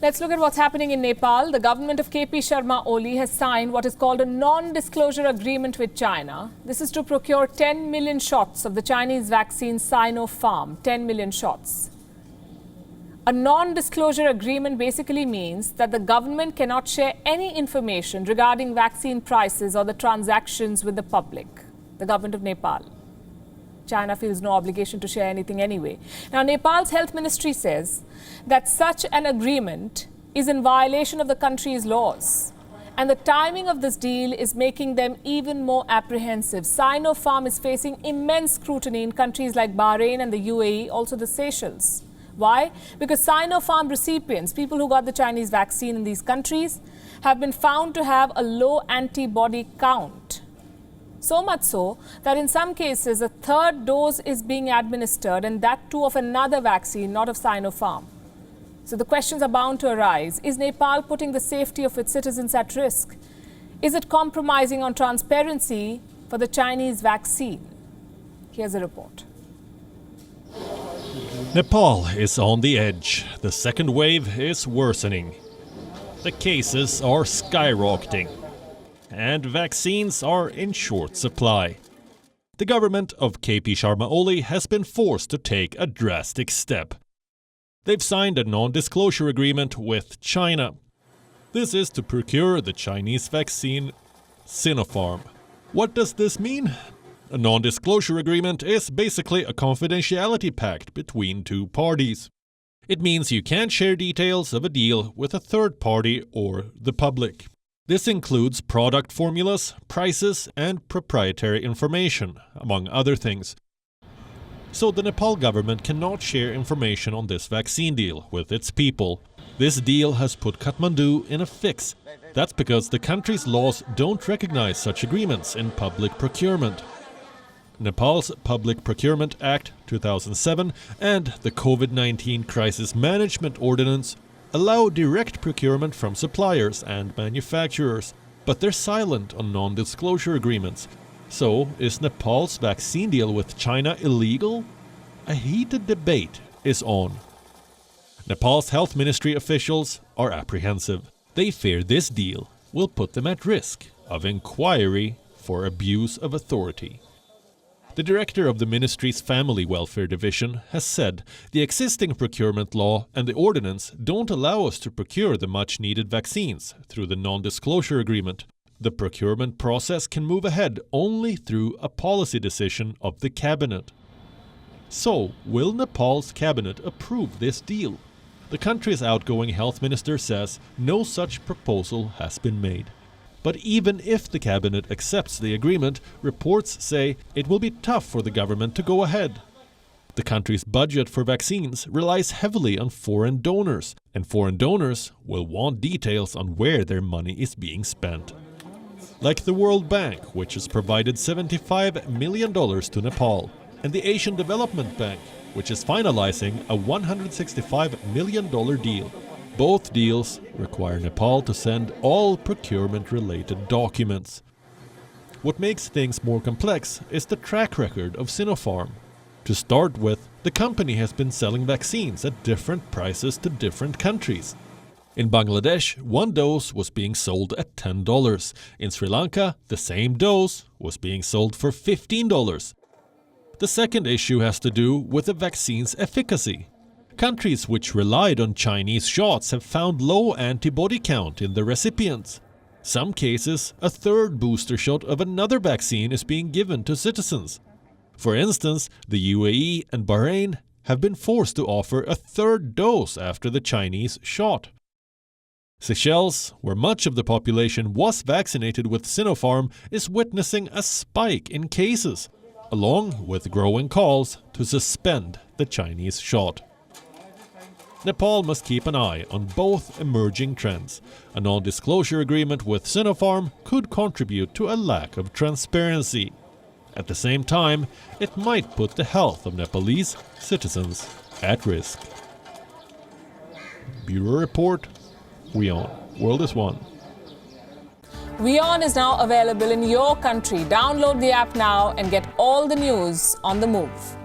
Let's look at what's happening in Nepal. The government of KP Sharma Oli has signed what is called a non-disclosure agreement with China. This is to procure 10 million shots of the Chinese vaccine Sinopharm, 10 million shots. A non-disclosure agreement basically means that the government cannot share any information regarding vaccine prices or the transactions with the public, the government of Nepal. China feels no obligation to share anything anyway. Now, Nepal's health ministry says that such an agreement is in violation of the country's laws. And the timing of this deal is making them even more apprehensive. Sinopharm is facing immense scrutiny in countries like Bahrain and the UAE, also the Seychelles. Why? Because Sinopharm recipients, people who got the Chinese vaccine in these countries, have been found to have a low antibody count. So much so that in some cases a third dose is being administered, and that too of another vaccine, not of Sinopharm. So the questions are bound to arise. Is Nepal putting the safety of its citizens at risk? Is it compromising on transparency for the Chinese vaccine? Here's a report. Nepal is on the edge. The second wave is worsening. The cases are skyrocketing. And vaccines are in short supply. The government of KP Sharma Oli has been forced to take a drastic step. They've signed a non-disclosure agreement with China. This is to procure the Chinese vaccine Sinopharm. What does this mean? A non-disclosure agreement is basically a confidentiality pact between two parties. It means you can't share details of a deal with a third party or the public. This includes product formulas, prices, and proprietary information, among other things. So the Nepal government cannot share information on this vaccine deal with its people. This deal has put Kathmandu in a fix. That's because the country's laws don't recognize such agreements in public procurement. Nepal's Public Procurement Act 2007 and the COVID-19 Crisis Management Ordinance allow direct procurement from suppliers and manufacturers, but they're silent on non-disclosure agreements. So, is Nepal's vaccine deal with China illegal? A heated debate is on. Nepal's health ministry officials are apprehensive. They fear this deal will put them at risk of inquiry for abuse of authority. The director of the ministry's Family Welfare Division has said the existing procurement law and the ordinance don't allow us to procure the much-needed vaccines through the non-disclosure agreement. The procurement process can move ahead only through a policy decision of the cabinet. So, will Nepal's cabinet approve this deal? The country's outgoing health minister says no such proposal has been made. But even if the cabinet accepts the agreement, reports say it will be tough for the government to go ahead. The country's budget for vaccines relies heavily on foreign donors, and foreign donors will want details on where their money is being spent. Like the World Bank, which has provided $75 million to Nepal, and the Asian Development Bank, which is finalizing a $165 million deal. Both deals require Nepal to send all procurement-related documents. What makes things more complex is the track record of Sinopharm. To start with, the company has been selling vaccines at different prices to different countries. In Bangladesh, one dose was being sold at $10. In Sri Lanka, the same dose was being sold for $15. The second issue has to do with the vaccine's efficacy. Countries which relied on Chinese shots have found low antibody count in the recipients. Some cases, a third booster shot of another vaccine is being given to citizens. For instance, the UAE and Bahrain have been forced to offer a third dose after the Chinese shot. Seychelles, where much of the population was vaccinated with Sinopharm, is witnessing a spike in cases, along with growing calls to suspend the Chinese shot. Nepal must keep an eye on both emerging trends. A non-disclosure agreement with Sinopharm could contribute to a lack of transparency. At the same time, it might put the health of Nepalese citizens at risk. Bureau Report, WION. World is One. WION is now available in your country. Download the app now and get all the news on the move.